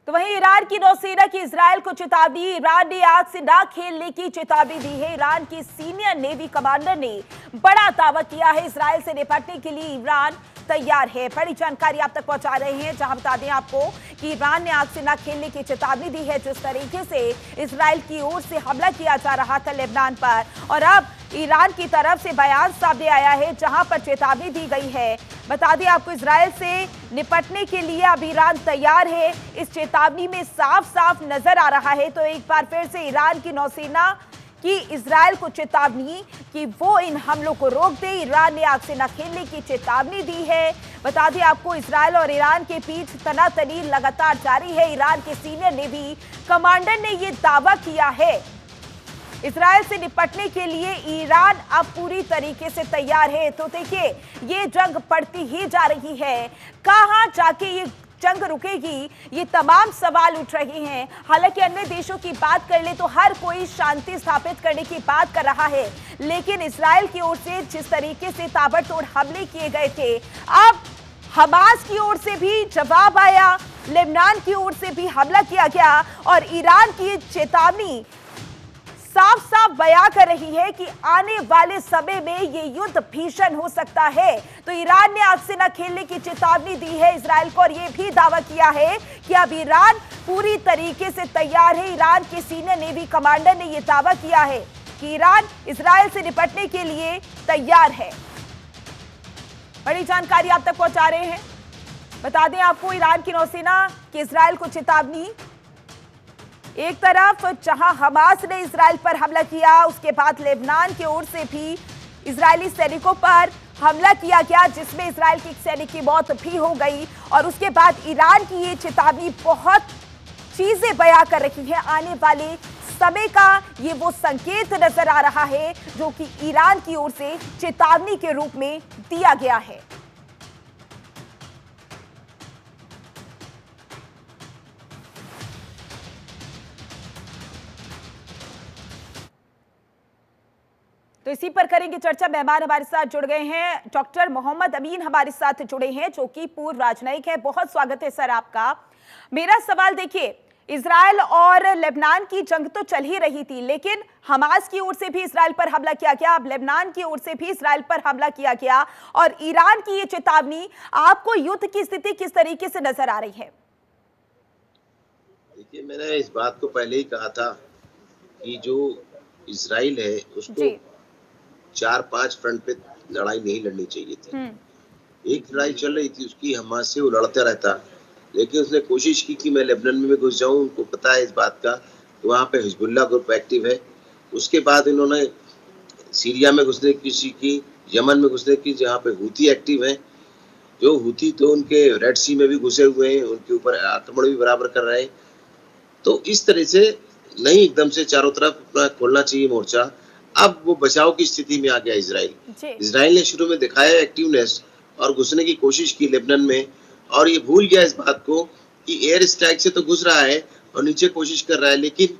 तो वहीं ईरान की नौसेना की इजरायल को चेतावनी। ईरान ने आग से ना खेलने की चेतावनी दी है। ईरान की सीनियर नेवी कमांडर ने बड़ा दावा किया है, इजरायल से निपटने के लिए ईरान तैयार है। बड़ी जानकारी आप तक पहुंचा रहे हैं, जहां बता दें आपको कि ईरान ने आग से ना खेलने की चेतावनी दी है। जिस तरीके से इजरायल की ओर से हमला किया जा रहा था लेबनान पर, और अब ईरान की तरफ से बयान सामने आया है जहां पर चेतावनी दी गई है। बता दें आपको, इजरायल से निपटने के लिए अब ईरान तैयार है, इस चेतावनी में साफ साफ नजर आ रहा है। तो एक बार फिर से ईरान की नौसेना की इजरायल को चेतावनी कि वो इन हमलों को रोक दे। ईरान ने आग से न खेलने की चेतावनी दी है। बता दें आपको, इजरायल और ईरान के बीच तनातनी लगातार जारी है। ईरान के सीनियर नेवी कमांडर ने यह दावा किया है, इजरायल से निपटने के लिए ईरान अब पूरी तरीके से तैयार है। तो देखिए, ये जंग बढ़ती ही जा रही है, कहां जाके ये जंग रुकेगी, ये तमाम सवाल उठ रहे हैं। हालांकि अन्य देशों की बात कर ले तो हर कोई शांति स्थापित करने की बात कर रहा है, लेकिन इजरायल की ओर से जिस तरीके से ताबड़तोड़ हमले किए गए थे, अब हमास की ओर से भी जवाब आया, लेबनान की ओर से भी हमला किया गया, और ईरान की चेतावनी साफ साफ बयां कर रही है कि आने वाले समय में ये युद्ध भीषण हो सकता है। तो ईरान ने आग से न खेलने की चेतावनी दी है इजरायल को, और ये भी दावा किया है कि अब ईरान पूरी तरीके से तैयार है। ईरान के सीनियर नेवी कमांडर ने यह दावा किया है कि ईरान इजरायल से निपटने के लिए तैयार है। बड़ी जानकारी आप तक पहुंचा रहे हैं। बता दें आपको, ईरान की नौसेना की इजरायल को चेतावनी। एक तरफ जहां हमास ने इजरायल पर हमला किया, उसके बाद लेबनान की ओर से भी इजरायली सैनिकों पर हमला किया गया, जिसमें इजरायल के एक सैनिक की मौत भी हो गई। और उसके बाद ईरान की ये चेतावनी बहुत चीजें बयां कर रही है। आने वाले समय का ये वो संकेत नजर आ रहा है जो कि ईरान की ओर से चेतावनी के रूप में दिया गया है। तो इसी पर करेंगे चर्चा। मेहमान हमारे साथ जुड़ गए हैं, डॉक्टर मोहम्मद अमीन हमारे साथ जुड़े हैं, जो कि पूर्व राजनयिक है। बहुत स्वागत है सर आपका। मेरा सवाल देखिए, इजरायल और लेबनान की जंग तो चल ही रही थी, लेकिन हमास की ओर से भी इजरायल पर हमला किया गया, अब लेबनान की ओर से भी इजरायल पर हमला किया गया, और ईरान की ये चेतावनी, आपको युद्ध की स्थिति किस तरीके से नजर आ रही है? देखिए, मैंने इस बात को पहले ही कहा था कि जो इजराइल है उसको 4-5 फ्रंट पे लड़ाई नहीं लड़नी चाहिए थी। एक लड़ाई चल रही थी उसकी, हमास से वो लड़ता रहता, लेकिन उसने कोशिश की कि मैं लेबनान में घुस जाऊं। उनको पता है इस बात का कि वहाँ पे हिजबुल्लाह ग्रुप एक्टिव है। उसके बाद इन्होंने सीरिया में घुसने की कोशिश की, यमन में घुसने की, जहाँ पे हूथी एक्टिव है। जो हूथी तो उनके रेड सी में भी घुसे हुए हैं, उनके ऊपर आक्रमण भी बराबर कर रहे हैं। तो इस तरह से नहीं एकदम से चारों तरफ अपना खोलना चाहिए मोर्चा। अब वो बचाव की स्थिति में आ गया इजराइल। इजराइल ने शुरू में दिखाया एक्टिवनेस और घुसने की कोशिश की लेबनान में, और ये भूल गया इस बात को कि एयर स्ट्राइक से तो घुस रहा है और नीचे कोशिश कर रहा है। लेकिन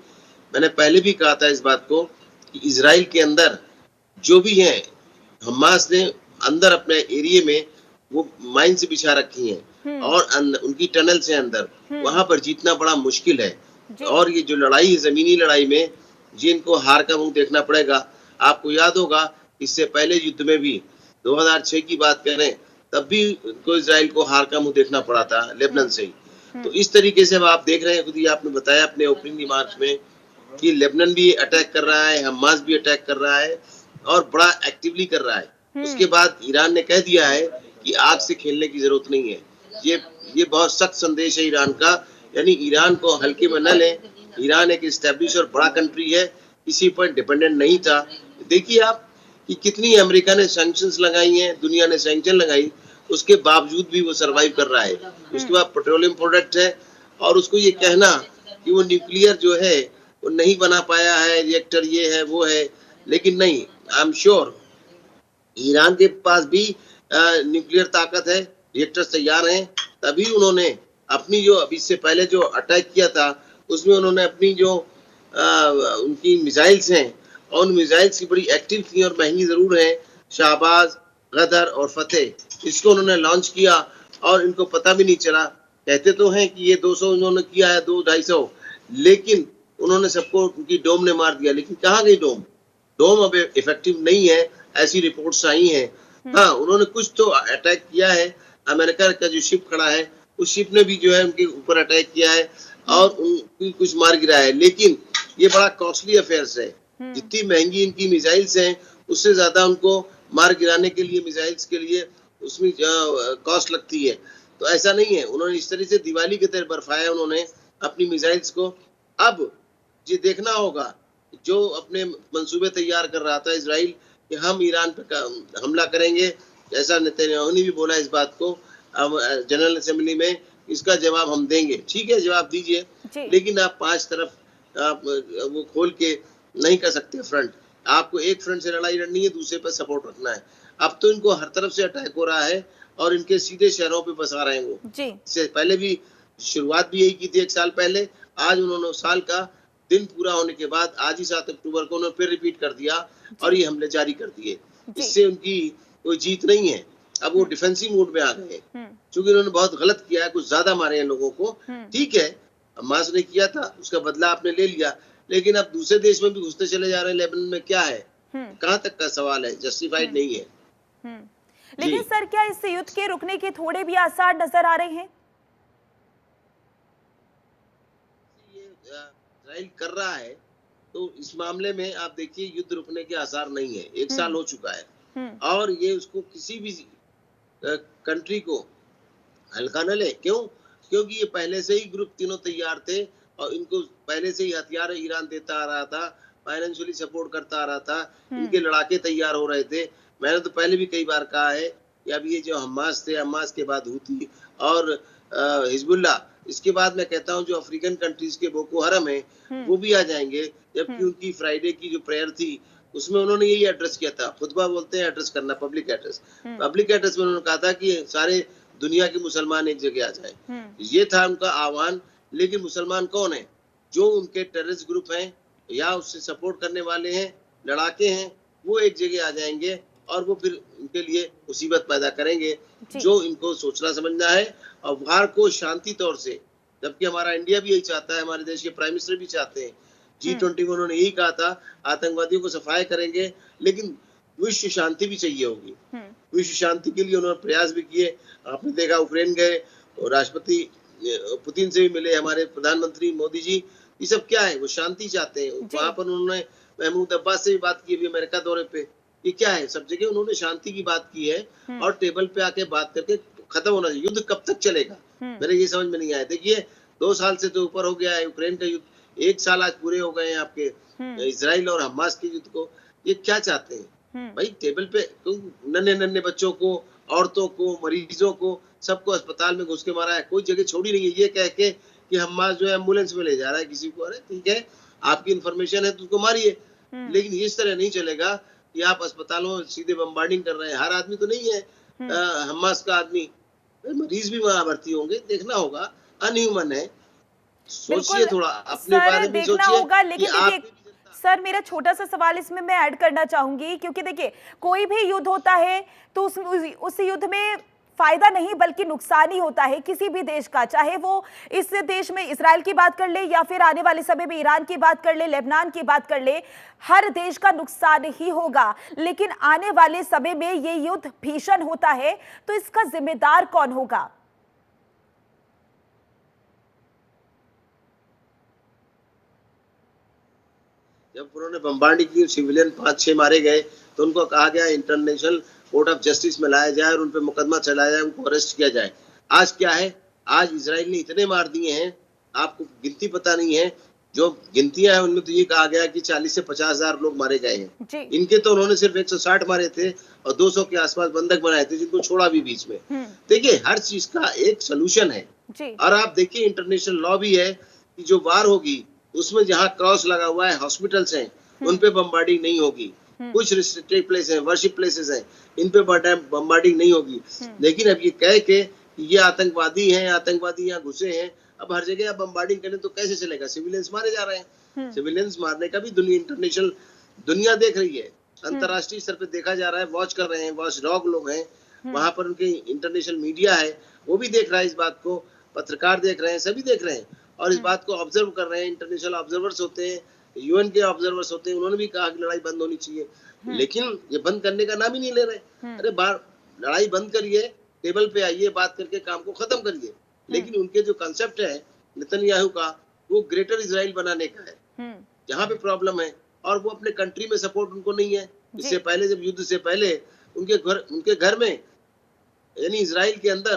मैंने पहले भी कहा था इस बात को कि इजराइल के अंदर जो भी है, हमास ने अंदर अपने एरिया में वो माइंस बिछा रखी हैं, और उनकी टनल से अंदर वहां पर जीतना बड़ा मुश्किल है। और ये जो लड़ाई है, जमीनी लड़ाई में जिनको हार का मुंह देखना पड़ेगा। आपको याद होगा, इससे पहले युद्ध में भी 2006 की बात करें, तब भी उनको इजराइल को हार का मुंह देखना पड़ा था लेबनान से ही। तो इस तरीके से आप देख रहे हैं, खुद ही आपने बताया अपने ओपनिंग रिमार्क्स में कि लेबनान भी अटैक कर रहा है, हमास भी अटैक कर रहा है, और बड़ा एक्टिवली कर रहा है। उसके बाद ईरान ने कह दिया है कि आग से खेलने की जरूरत नहीं है। ये बहुत सख्त संदेश है ईरान का, यानी ईरान को हल्के में न लें। ईरान एक एस्टेब्लिश और बड़ा कंट्री है, किसी पर डिपेंडेंट नहीं था। देखिए आप कि कितनी अमेरिका ने सैंक्शंस लगाई हैं, दुनिया ने सैंक्शन लगाई, उसके बावजूद भी वो सरवाइव कर रहा है। उसके बाद पेट्रोलियम प्रोडक्ट है, और उसको ये कहना कि वो न्यूक्लियर जो है वो नहीं बना पाया है, रिएक्टर ये है वो है, लेकिन नहीं, आई एम श्योर ईरान के पास भी न्यूक्लियर ताकत है, रिएक्टर तैयार हैं। तभी उन्होंने अपनी जो अभी से पहले जो अटैक किया था उसमें उन्होंने अपनी जो उनकी मिसाइल्स हैं, और उन मिसाइल्स की बड़ी एक्टिव थी और महंगी जरूर है, शाहबाज, गदर और फतेह, इसको उन्होंने लॉन्च किया और इनको पता भी नहीं चला कहते तो हैं कि ये 200 उन्होंने किया है, 200-250, लेकिन उन्होंने सबको उनकी डोम ने मार दिया। लेकिन कहाँ गई डोम? डोम अब इफेक्टिव नहीं है, ऐसी रिपोर्ट्स आई हैं। हाँ, उन्होंने कुछ तो अटैक किया है। अमेरिका का जो शिप खड़ा है, उस शिप ने भी जो है उनके ऊपर अटैक किया है और उनकी कुछ मार गिरा है। लेकिन ये बड़ा कॉस्टली अफेयर्स है। जितनी महंगी इनकी मिसाइल्स हैं, उससे ज्यादा उनको मार गिराने के लिए, मिसाइल्स के लिए उसमें कॉस्ट लगती है। तो ऐसा नहीं है, उन्होंने इस तरह से दिवाली की तरह बरफाया उन्होंने अपनी मिसाइल्स को। अब ये देखना होगा, जो अपने मंसूबे तैयार कर रहा था इजराइल कि हम ईरान पे हमला करेंगे, जैसा नेतन्याहू ने भी बोला इस बात को जनरल असेंबली में, इसका जवाब हम देंगे। ठीक है, जवाब दीजिए, लेकिन आप 5 तरफ आप वो खोल के नहीं कर सकते फ्रंट। आपको एक फ्रंट से लड़ाई लड़नी है, दूसरे पर सपोर्ट रखना है। अब तो इनको हर तरफ से अटैक हो रहा है और इनके सीधे शहरों पे बसा रहे हैं वो। इससे पहले भी शुरुआत भी यही की थी 1 साल पहले। आज उन्होंने साल का दिन पूरा होने के बाद आज ही 7 अक्टूबर को उन्होंने फिर रिपीट कर दिया और ये हमले जारी कर दिए। इससे उनकी कोई जीत नहीं है। अब वो डिफेंसिव मोड में आ गए, क्योंकि उन्होंने बहुत गलत किया है, कुछ ज्यादा मारे हैं लोगों को। ठीक है, हमास ने किया था, उसका बदला आपने ले लिया, लेकिन अब दूसरे देश में भी घुसते चले जा रहे हैं। लेबनान में क्या है, कहाँ तक का सवाल है, जस्टिफाइड नहीं है। लेकिन सर, क्या इस युद्ध के रुकने के थोड़े भी आसार नजर आ रहे हैं? इजराइल कर रहा है, तो इस मामले में आप देखिए युद्ध रुकने के आसार नहीं है। 1 साल हो चुका है और ये उसको किसी भी कंट्री को हल्का न ले। क्यों? क्योंकि ये पहले से ही ग्रुप तीनों तैयार थे और इनको पहले से ही हथियार ईरान देता आ रहा था, फाइनेंशियली सपोर्ट करता आ रहा था, इनके लड़ाके तैयार हो रहे थे। मैंने तो पहले भी कई बार कहा है कि अब ये जो हमास थे, हमास के बाद हूती और हिजबुल्लाह, इसके बाद मैं कहता हूँ जो अफ्रीकन कंट्रीज के बोको हरम है, वो भी आ जाएंगे। जबकि उनकी फ्राइडे की जो प्रेयर थी, उसमें उन्होंने यही एड्रेस किया था। खुतबा बोलते हैं एड्रेस करना, पब्लिक एड्रेस। पब्लिक एड्रेस में उन्होंने कहा था कि सारे दुनिया के मुसलमान एक जगह आ जाए। ये था उनका आह्वान। लेकिन मुसलमान कौन है? जो उनके टेररिस्ट ग्रुप हैं या उससे सपोर्ट करने वाले हैं, लड़ाके हैं, वो एक जगह आ जाएंगे और वो फिर उनके लिए मुसीबत पैदा करेंगे। जो इनको सोचना समझना है और वार को शांति तौर से, जबकि हमारा इंडिया भी यही चाहता है, हमारे देश के प्राइम मिनिस्टर भी चाहते हैं। G20 में उन्होंने यही कहा था, आतंकवादियों को सफाया करेंगे, लेकिन विश्व शांति भी चाहिए होगी। विश्व शांति के लिए उन्होंने प्रयास भी किए। आपने देखा यूक्रेन गए और राष्ट्रपति पुतिन से भी मिले, हमारे प्रधानमंत्री मोदी जी। ये सब क्या है? वो शांति चाहते हैं। वहां पर उन्होंने महमूद अब्बास से भी बात की अभी अमेरिका दौरे पे। ये क्या है? सब जगह उन्होंने शांति की बात की है और टेबल पे आके बात करके खत्म होना चाहिए। युद्ध कब तक चलेगा, मेरे ये समझ में नहीं आया। देखिए 2 साल से तो ऊपर हो गया है यूक्रेन का युद्ध, 1 साल आज पूरे हो गए हैं आपके इजराइल और हमास के युद्ध को। ये क्या चाहते हैं भाई? टेबल पे नन्हे बच्चों को, औरतों को, मरीजों को, सबको अस्पताल में घुस के मारा है, कोई जगह छोड़ी नहीं है। ये कह के कि हमास जो है एम्बुलेंस में ले जा रहा है किसी को। अरे ठीक है, आपकी इंफॉर्मेशन है तो उसको मारिए, लेकिन इस तरह नहीं चलेगा कि आप अस्पतालों में सीधे बम्बार्डिंग कर रहे हैं। हर आदमी तो नहीं है हमास का आदमी, मरीज भी वहां भर्ती होंगे। देखना होगा, अनह्यूमन है। सोचिए थोड़ा, अपने बारे में सोचिए। होगा, लेकिन देखिए सर, मेरा छोटा सा सवाल इसमें मैं ऐड करना चाहूंगी, क्योंकि देखिए कोई भी युद्ध होता है तो उस युद्ध में फायदा नहीं बल्कि नुकसान ही होता है किसी भी देश का। चाहे वो इस देश में इजराइल की बात कर ले या फिर आने वाले समय में ईरान की बात कर ले, लेबनान की बात कर ले, हर देश का नुकसान ही होगा। लेकिन आने वाले समय में ये युद्ध भीषण होता है तो इसका जिम्मेदार कौन होगा? जब उन्होंने बम्बार्डिंग की, सिविलियन 5-6 मारे गए, तो उनको कहा गया इंटरनेशनल कोर्ट ऑफ जस्टिस में लाया जाए और उन पे मुकदमा चलाया जाए, उनको अरेस्ट किया जाए। आज क्या है? आज इजराइल ने इतने मार दिए हैं, आपको गिनती पता नहीं है। जो गिनतियां हैं उनमें तो ये कहा गया कि 40 से 50 हजार लोग मारे गए हैं। इनके तो उन्होंने सिर्फ 160 मारे थे और 200 के आसपास बंधक बनाए थे, जिनको छोड़ा भी बीच में। देखिए हर चीज का एक सोल्यूशन है। और आप देखिए इंटरनेशनल लॉ भी है कि जो वार होगी उसमें जहाँ क्रॉस लगा हुआ है, हॉस्पिटल्स हैं, उन पे बम्बार्डिंग नहीं होगी। कुछ रिस्ट्रिक्टेड प्लेस हैं, वर्शिप प्लेसेस हैं, इन पे बम्बार्डिंग नहीं होगी। लेकिन अब ये कह के ये आतंकवादी हैं, आतंकवादी यहाँ घुसे हैं, अब हर जगह आप बम्बार्डिंग करें तो कैसे चलेगा? सिविलियंस मारे जा रहे हैं। सिविलियंस मारने का भी इंटरनेशनल दुनिया देख रही है, अंतर्राष्ट्रीय स्तर पे देखा जा रहा है, वॉच कर रहे हैं, वॉच डॉग लोग हैं वहां पर, उनके इंटरनेशनल मीडिया है वो भी देख रहा है इस बात को। पत्रकार देख रहे हैं, सभी देख रहे हैं और इस बात को ऑब्जर्व कर रहे हैं। इंटरनेशनल ऑब्जर्वर्स होते हैं, यूएन के ऑब्जर्वर्स होते हैं, उन्होंने भी कहा कि लड़ाई बंद होनी चाहिए, लेकिन ये बंद करने का नाम ही नहीं ले रहे। अरे बाहर लड़ाई बंद करिए, टेबल पे आइए, बात करके काम को खत्म करिए। लेकिन उनके जो कंसेप्ट है नेतन्याहू का, वो ग्रेटर इजराइल बनाने का है, जहाँ पे प्रॉब्लम है, और वो अपने कंट्री में सपोर्ट उनको नहीं है। इससे पहले, जब युद्ध से पहले उनके घर में यानी इजराइल के अंदर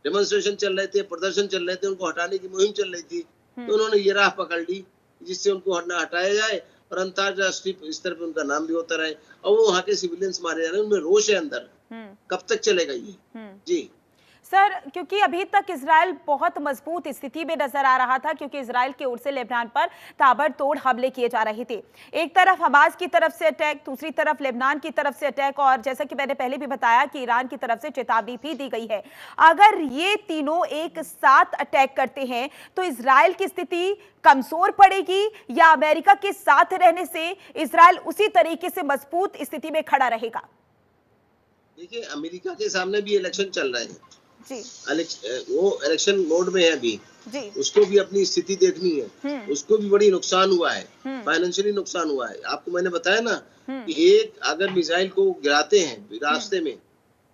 डेमोन्स्ट्रेशन चल रहे थे, प्रदर्शन चल रहे थे, उनको हटाने की मुहिम चल रही थी, तो उन्होंने ये राह पकड़ ली जिससे उनको हटाया जाए और अंतरराष्ट्रीय स्तर पे उनका नाम भी होता रहे, और वो वहाँ के सिविलियंस मारे जा रहे हैं, उनमें रोष है अंदर। कब तक चलेगा ये? जी सर, क्योंकि अभी तक इजराइल बहुत मजबूत स्थिति में नजर आ रहा था, क्योंकि इजराइल की ओर से लेबनान पर ताबड़तोड़ हमले किए जा रहे थे। एक तरफ हमास की तरफ से अटैक, दूसरी तरफ लेबनान की तरफ से अटैक, और जैसा कि मैंने पहले भी बताया कि ईरान की तरफ से चेतावनी भी दी गई है। अगर ये तीनों एक साथ अटैक करते हैं तो इजराइल की स्थिति कमजोर पड़ेगी, या अमेरिका के साथ रहने से इजराइल उसी तरीके से मजबूत स्थिति में खड़ा रहेगा? देखिए, अमेरिका के सामने भी इलेक्शन चल रहे हैं जी, वो इलेक्शन मोड में है अभी जी, उसको भी अपनी स्थिति देखनी है। उसको भी बड़ी नुकसान हुआ है, फाइनेंशियली नुकसान हुआ है। आपको मैंने बताया ना कि एक अगर मिसाइल को गिराते हैं रास्ते में,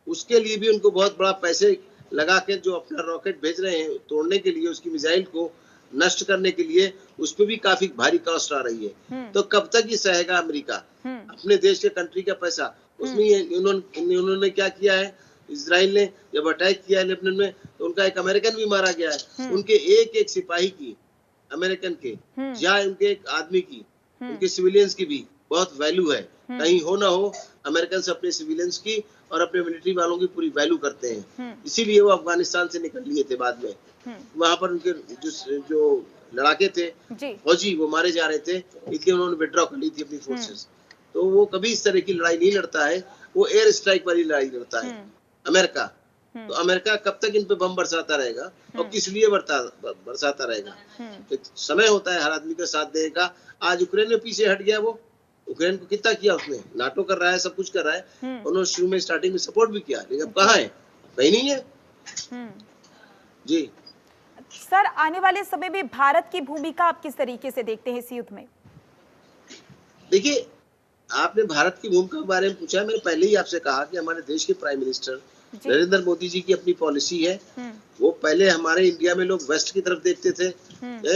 उसके लिए भी उनको बहुत बड़ा पैसे लगा के जो अपना रॉकेट भेज रहे हैं तोड़ने के लिए, उसकी मिसाइल को नष्ट करने के लिए, उस पर भी काफी भारी कॉस्ट आ रही है। तो कब तक ये सहेगा अमेरिका अपने देश के कंट्री का पैसा? उसमें उन्होंने क्या किया है, इजराइल ने जब अटैक किया है लेबनान में, तो उनका एक अमेरिकन भी मारा गया है। उनके एक एक सिपाही की, अमेरिकन के या उनके एक आदमी की, उनके सिविलियंस की भी बहुत वैल्यू है। कहीं हो ना हो, अमेरिकन अपने सिविलियंस की और अपने मिलिट्री वालों की पूरी वैल्यू करते हैं। इसीलिए वो अफगानिस्तान से निकल लिए थे बाद में। वहां पर उनके जो लड़ाके थे फौजी, वो मारे जा रहे थे, इसलिए उन्होंने विड्रॉ कर ली थी अपनी फोर्सेस। तो वो कभी इस तरह की लड़ाई नहीं लड़ता है, वो एयर स्ट्राइक वाली लड़ाई लड़ता है अमेरिका। तो अमेरिका कब तक इन पे बम बरसाता रहेगा और किस लिए बरसाता रहेगा? एक समय होता है हर आदमी का साथ देने का। आज यूक्रेन में पीछे हट गया, वो यूक्रेन को कितना किया उसने, नाटो कर रहा है, सब कुछ कर रहा है, उन्होंने शुरू में स्टार्टिंग में सपोर्ट भी किया, लेकिन अब कहाँ है? कहीं नहीं है। जी सर, आने वाले समय में भारत की भूमिका आप किस तरीके से देखते हैं इस युद्ध में? देखिए, आपने भारत की भूमिका के बारे में पूछा, मैंने पहले ही आपसे कहा कि हमारे देश के प्राइम मिनिस्टर नरेंद्र मोदी जी की अपनी पॉलिसी है। वो पहले हमारे इंडिया में लोग वेस्ट की तरफ देखते थे,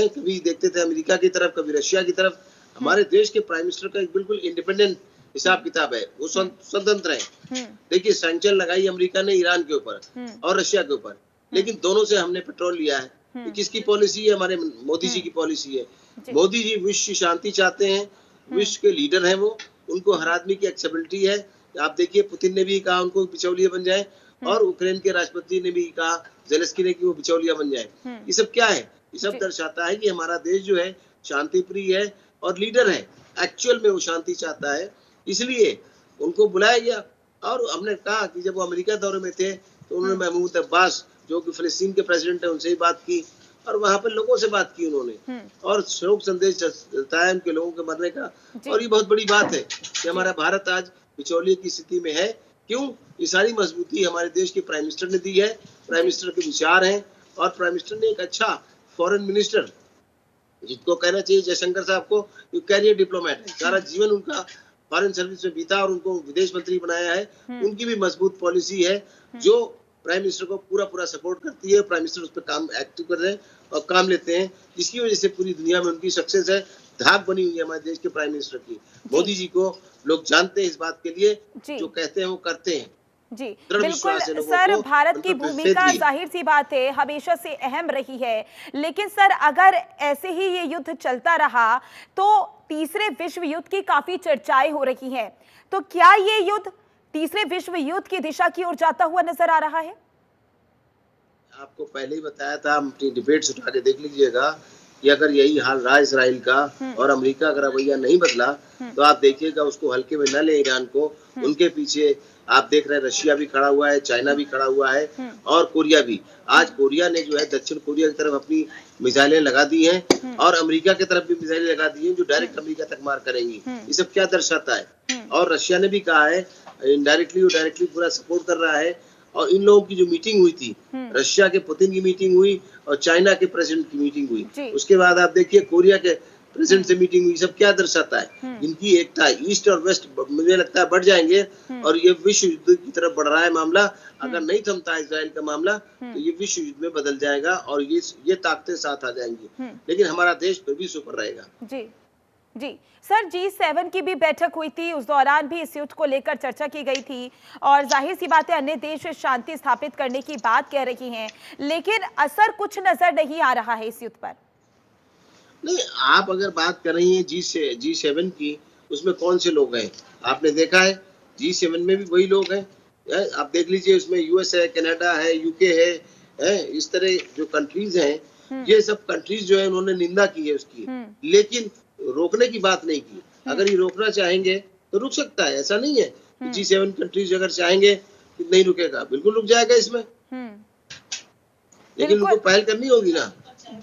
कभी देखते थे अमेरिका की तरफ, कभी रशिया की तरफ। हमारे देश के प्राइम मिनिस्टर का एक बिल्कुल इंडिपेंडेंट हिसाब किताब है, वो स्वतंत्र है। देखिए, सैंक्शन लगाई अमेरिका ने ईरान के ऊपर और रशिया के ऊपर, लेकिन दोनों से हमने पेट्रोल लिया है। ये किसकी पॉलिसी है? हमारे मोदी जी की पॉलिसी है। मोदी जी विश्व शांति चाहते हैं, विश्व के लीडर हैं वो, उनको हर आदमी की एक्सेसिबिलिटी है। आप देखिए, पुतिन ने भी कहा उनको बिचौलिया बन जाए, और यूक्रेन के राष्ट्रपति ने भी कहा, जेलेंस्की ने, कि वो बिचौलिया बन जाए। ये सब क्या है? ये सब दर्शाता है कि हमारा देश जो है शांति प्रिय है और लीडर है, एक्चुअल में वो शांति चाहता है। इसलिए उनको बुलाया गया, और हमने कहा कि जब वो अमेरिका दौरे में थे तो उन्होंने महमूद अब्बास, जो कि फिलिस्तीन के प्रेसिडेंट है, उनसे ही बात की, और वहां पर लोगों से बात की उन्होंने, और शोक संदेश जताया उनके लोगों के मरने का। और ये बहुत बड़ी बात है कि हमारा भारत आज बिचौलिए की स्थिति में है। क्यों? ये सारी मजबूती हमारे देश के प्राइम मिनिस्टर ने दी है। प्राइम मिनिस्टर के विचार हैं, और प्राइम मिनिस्टर ने एक अच्छा फॉरेन मिनिस्टर, जिसको कहना चाहिए जयशंकर साहब को, कैरियर डिप्लोमेट है, सारा जीवन उनका फॉरेन सर्विस में बीता और उनको विदेश मंत्री बनाया है। उनकी भी मजबूत पॉलिसी है जो प्राइम मिनिस्टर को पूरा सपोर्ट करती है। प्राइम मिनिस्टर उस पर काम एक्टिव कर रहे हैं और काम लेते हैं, जिसकी वजह से पूरी दुनिया में उनकी सक्सेस है, धाक बनी हुई है हमारे देश के प्राइम मिनिस्टर की। मोदी जी को लोग जानते हैं इस बात के लिए, जो कहते हैं वो करते हैं। जी बिल्कुल सर, भारत की भूमिका जाहिर सी बात है हमेशा से अहम रही है, लेकिन सर अगर ऐसे ही ये युद्ध चलता रहा तो तीसरे विश्व युद्ध की काफी चर्चाएं हो रही हैं, तो क्या ये युद्ध तीसरे विश्व युद्ध की दिशा की ओर जाता हुआ नजर आ रहा है? आपको पहले ही बताया था, हम अपनी डिबेट्स उठा के देख लीजिएगा कि अगर यही हाल रहा इसराइल का और अमेरिका अगर रवैया नहीं बदला तो आप देखिएगा उसको हल्के में न ले ईरान को। उनके पीछे आप देख रहे हैं रशिया भी खड़ा हुआ है, चाइना भी खड़ा हुआ है, और कोरिया भी। आज कोरिया ने जो है दक्षिण कोरिया की तरफ अपनी मिसाइलें लगा दी हैं, और अमेरिका की तरफ भी मिसाइलें लगा दी हैं जो डायरेक्ट अमेरिका तक मार करेंगी। ये सब क्या दर्शाता है? और रशिया ने भी कहा है, इनडायरेक्टली और डायरेक्टली पूरा सपोर्ट कर रहा है, और इन लोगों की जो मीटिंग हुई थी, रशिया के पुतिन की मीटिंग हुई और चाइना के प्रेसिडेंट की मीटिंग हुई, उसके बाद आप देखिए कोरिया के प्रेसिडेंट से मीटिंग हुई, सब क्या दर्शाता है? इनकी एकता, ईस्ट और वेस्ट मुझे लगता है बढ़ जाएंगे और ये विश्व युद्ध की तरफ बढ़ रहा है मामला। अगर नहीं थमता इजराइल का मामला तो ये विश्व युद्ध में बदल जाएगा और ये ताकतें साथ आ जाएंगी, लेकिन हमारा देश फिर भी सुपर रहेगा। जी जी सर, G7 की भी बैठक हुई थी, उस दौरान भी इस युद्ध को लेकर चर्चा की गई थी और जाहिर सी बात है अन्य देश शांति स्थापित करने की बात कह रही हैं, लेकिन असर कुछ नजर नहीं आ रहा है इस युद्ध पर। नहीं, आप अगर बात कर रही हैं G7 की, उसमें कौन से लोग हैं? आपने देखा है G7 में भी वही लोग हैं। आप देख लीजिए, उसमें यूएस है, कनाडा है, यूके है, इस तरह जो कंट्रीज हैं, ये सब कंट्रीज जो है उन्होंने निंदा की है उसकी, लेकिन रोकने की बात नहीं की। अगर ये रोकना चाहेंगे तो रुक सकता है, ऐसा नहीं है। G7 कंट्रीज अगर चाहेंगे कि नहीं रुकेगा, बिल्कुल रुक जाएगा इसमें, लेकिन उनको पहल करनी होगी ना।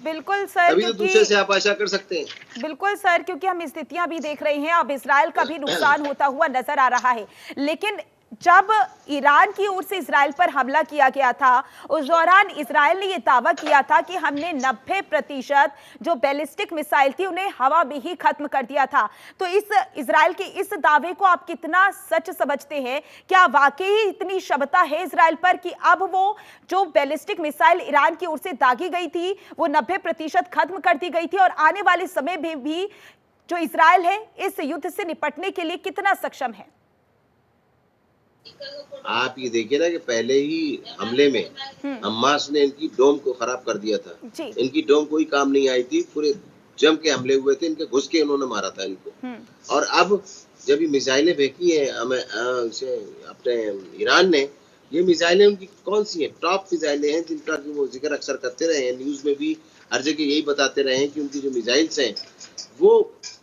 बिल्कुल सर, तभी तो दूसरे से आप आशा कर सकते हैं। बिल्कुल सर, क्योंकि हम स्थितियां भी देख रहे हैं, अब इजराइल का भी नुकसान होता हुआ नजर आ रहा है, लेकिन जब ईरान की ओर से इजराइल पर हमला किया गया था, उस दौरान इजराइल ने यह दावा किया था कि हमने 90% जो बैलिस्टिक मिसाइल थी उन्हें हवा में ही खत्म कर दिया था। तो इस इजराइल के इस दावे को आप कितना सच समझते हैं? क्या वाकई इतनी क्षमता है इजराइल पर कि अब वो जो बैलिस्टिक मिसाइल ईरान की ओर से दागी गई थी वो 90% खत्म कर दी गई थी और आने वाले समय में भी जो इजराइल है इस युद्ध से निपटने के लिए कितना सक्षम है? आप ये देखिए ना कि पहले ही हमले में हमास ने इनकी डोम को खराब कर दिया था। इनकी डोम कोई काम नहीं आई थी, पूरे जम के हमले हुए थे, इनके घुस के उन्होंने मारा था इनको। और अब जब ये मिसाइलें फेंकी हैं अपने ईरान ने, ये मिसाइलें उनकी कौन सी हैं? टॉप मिसाइलें हैं जिनका वो जिक्र अक्सर करते रहे हैं, न्यूज में भी हर जगह यही बताते रहे हैं कि उनकी जो मिसाइल्स हैं वो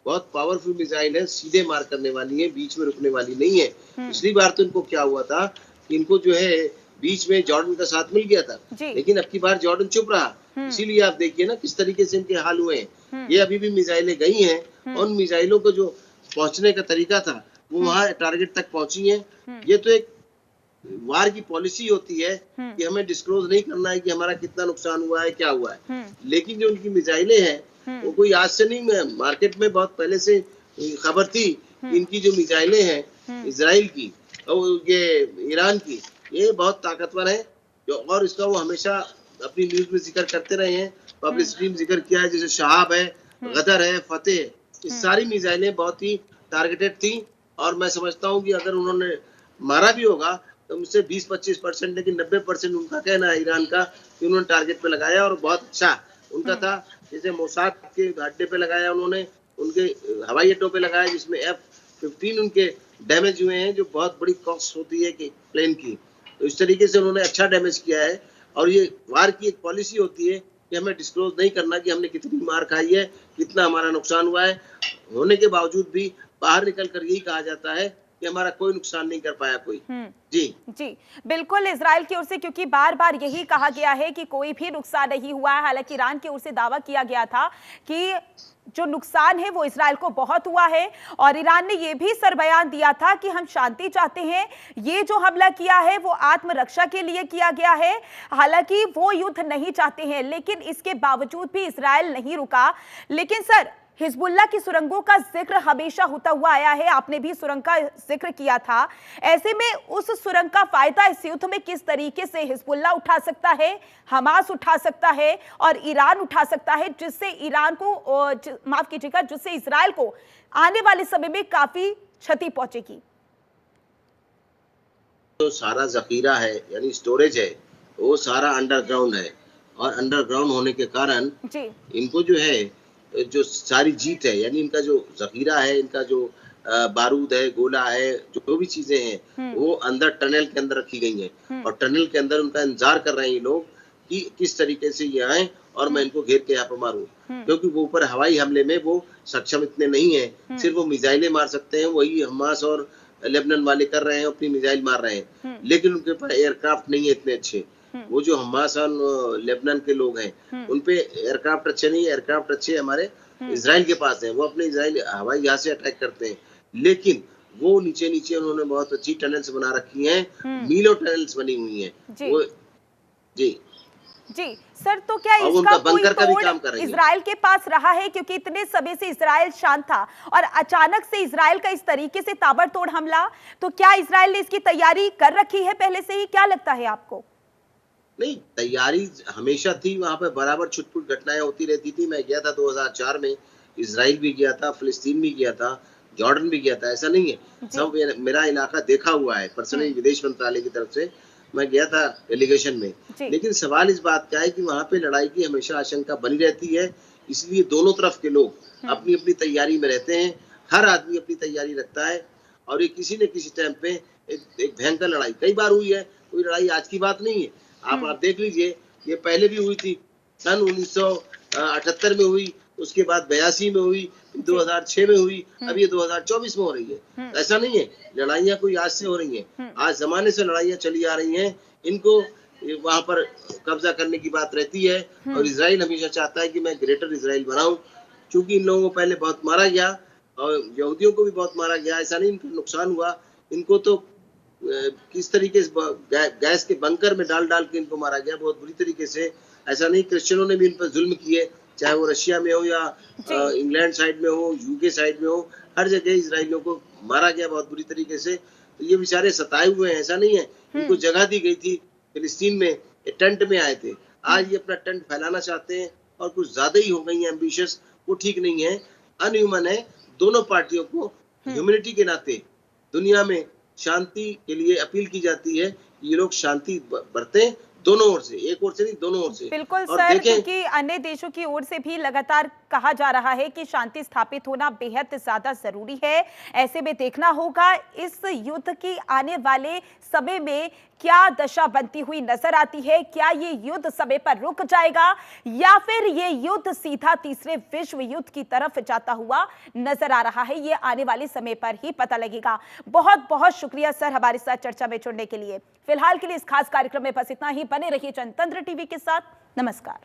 बहुत पावरफुल मिसाइल है, सीधे मार करने वाली है, बीच में रुकने वाली नहीं है। पिछली बार तो इनको क्या हुआ था कि इनको जो है बीच में जॉर्डन का साथ मिल गया था, लेकिन अब की बार जॉर्डन चुप रहा। इसीलिए आप देखिए ना किस तरीके से इनके हाल हुए हैं। ये अभी भी मिसाइलें गई हैं, उन मिसाइलों को जो पहुंचने का तरीका था वो वहां टारगेट तक पहुंची है। ये तो एक वार की पॉलिसी होती है कि हमें डिस्क्लोज नहीं करना है कि हमारा कितना नुकसान हुआ है, क्या हुआ है, लेकिन जो उनकी मिसाइलें हैं वो कोई आज से नहीं, मार्केट में बहुत पहले से खबर थी। इनकी जो मिसाइलें हैं इजराइल की और ये ईरान की, ये बहुत ताकतवर है जो, और इसका वो हमेशा अपनी न्यूज में जिक्र करते रहे हैं, पब्लिसिटी में जिक्र किया है। जैसे शहाब है, गदर है, फतेह, ये सारी मिसाइलें बहुत ही टारगेटेड थी और मैं समझता हूँ कि अगर उन्होंने मारा भी होगा तो मुझसे 20-25%, लेकिन 90% उनका कहना है ईरान का कि उन्होंने टारगेट पे लगाया और बहुत अच्छा उनका था। जैसे मोसाद के अड्डे पे लगाया उन्होंने, उनके हवाई अड्डों पे लगाया जिसमें F-15 उनके डैमेज हुए हैं, जो बहुत बड़ी कॉस्ट होती है कि प्लेन की। तो इस तरीके से उन्होंने अच्छा डैमेज किया है और ये वार की एक पॉलिसी होती है कि हमें डिस्क्लोज नहीं करना कि हमने कितनी मार खाई है, कितना हमारा नुकसान हुआ है। होने के बावजूद भी बाहर निकल कर यही कहा जाता है कि हमारा कोई नुकसान नहीं कर पाया कोई। जी बिल्कुल, इजराइल की ओर से क्योंकि बार बार यही कहा गया है कि कोई भी नुकसान नहीं हुआ है। हालांकि ईरान की ओर से दावा किया गया था कि जो नुकसान है वो इजराइल को बहुत हुआ है और ईरान ने यह भी सरबयान दिया था कि हम शांति चाहते हैं, ये जो हमला किया है वो आत्मरक्षा के लिए किया गया है। हालांकि वो युद्ध नहीं चाहते हैं, लेकिन इसके बावजूद भी इजराइल नहीं रुका। लेकिन सर, हिजबुल्लाह की सुरंगों का जिक्र हमेशा होता हुआ आया है, आपने भी सुरंग का जिक्र किया था। ऐसे में उस सुरंग का फायदा इस युद्ध में किस तरीके से हिजबुल्लाह उठा सकता है, हमास उठा सकता है और ईरान उठा सकता है, जिससे ईरान को माफ कीजिएगा, जिससे इजराइल को आने वाले समय में काफी क्षति पहुंचेगी? तो सारा जखीरा है यानी स्टोरेज है वो सारा अंडरग्राउंड है और अंडरग्राउंड होने के कारण इनको जो है जो सारी जीत है यानी इनका जो जखीरा है, इनका जो बारूद है, गोला है, जो भी चीजें हैं वो अंदर टनल के अंदर रखी गई हैं और टनल के अंदर उनका इंतजार कर रहे हैं ये लोग कि किस तरीके से ये आए और मैं इनको घेर के यहाँ पर मारूं, क्योंकि वो ऊपर हवाई हमले में वो सक्षम इतने नहीं है। सिर्फ वो मिसाइलें मार सकते हैं, वही हमास और लेबनान वाले कर रहे हैं, अपनी मिसाइल मार रहे हैं, लेकिन उनके पास एयरक्राफ्ट नहीं है इतने अच्छे। वो जो हमास और लेबनान के लोग हैं उनपे एयरक्राफ्ट अच्छे नहीं, एयरक्राफ्ट अच्छे हमारे इजराइल के पास है, वो अपने इजराइल हवाई जहाज से अटैक करते हैं, लेकिन वो नीचे नीचे उन्होंने बहुत अच्छी टनल्स बना रखी हैं, मीलों टनल्स बनी हुई हैं वो। जी जी सर, तो क्या और इसका उनका कोई बंकर का भी तोड़ काम कर रही है। इजराइल के पास रहा है? क्योंकि इतने समय से इजराइल शांत था और अचानक से इजराइल का इस तरीके से ताबड़तोड़ हमला, तो क्या इजराइल ने इसकी तैयारी कर रखी है पहले से ही? क्या लगता है आपको? नहीं, तैयारी हमेशा थी, वहां पे बराबर छुटपुट घटनाएं होती रहती थी। मैं गया था 2004 में, इजराइल भी गया था, फिलिस्तीन भी गया था, जॉर्डन भी गया था, ऐसा नहीं है। सब मेरा इलाका देखा हुआ है पर्सनली, विदेश मंत्रालय की तरफ से मैं गया था डेलीगेशन में। लेकिन सवाल इस बात का है कि वहां पे लड़ाई की हमेशा आशंका बनी रहती है, इसलिए दोनों तरफ के लोग अपनी अपनी तैयारी में रहते हैं। हर आदमी अपनी तैयारी रखता है और ये किसी न किसी टाइम पे एक भयंकर लड़ाई कई बार हुई है। कोई लड़ाई आज की बात नहीं है। आप देख लीजिए, ये पहले भी हुई थी, सन 1978 में हुई, उसके बाद 82 में हुई, 2006 में हुई, अब ये 2024 में हो रही है। ऐसा नहीं है लड़ाइयाँ कोई आज से हो रही हैं, आज जमाने से लड़ाइयाँ चली आ रही हैं। इनको वहां पर कब्जा करने की बात रहती है और इजराइल हमेशा चाहता है कि मैं ग्रेटर इजराइल बनाऊं, क्योंकि इन लोगों को पहले बहुत मारा गया और यहूदियों को भी बहुत मारा गया। ऐसा नहीं इनको नुकसान हुआ, इनको तो किस तरीके से गैस के बंकर में डाल डाल के इनको मारा गया, बहुत बुरी तरीके से। ऐसा नहीं, क्रिश्चियनों ने भी इन पर जुल्म किए, चाहे वो रशिया में हो या इंग्लैंड साइड में हो, यूके साइड में हो, हर जगह इजराइलियों को मारा गया बहुत बुरी तरीके से। तो ये बेचारे सताए हुए हैं, ऐसा नहीं है। इनको जगह दी गई थी फिलिस्तीन में, ये टेंट में आए थे, आज ये अपना टेंट फैलाना चाहते हैं और कुछ ज्यादा ही हो गई है एम्बिशियस। वो ठीक नहीं है, अनह्यूमन है। दोनों पार्टियों को ह्यूमैनिटी के नाते दुनिया में शांति के लिए अपील की जाती है, ये लोग शांति बरतें, दोनों ओर से, एक ओर से नहीं, दोनों ओर से। बिल्कुल सर, क्योंकि अन्य देशों की ओर से भी लगातार कहा जा रहा है कि शांति स्थापित होना बेहद ज्यादा जरूरी है। ऐसे में देखना होगा इस युद्ध की आने वाले समय में क्या दशा बनती हुई नजर आती है। क्या ये युद्ध समय पर रुक जाएगा या फिर ये युद्ध सीधा तीसरे विश्व युद्ध की तरफ जाता हुआ नजर आ रहा है, ये आने वाले समय पर ही पता लगेगा। बहुत बहुत शुक्रिया सर हमारे साथ चर्चा में जुड़ने के लिए। फिलहाल के लिए इस खास कार्यक्रम में बस इतना ही। बने रहिए जनतंत्र टीवी के साथ। नमस्कार।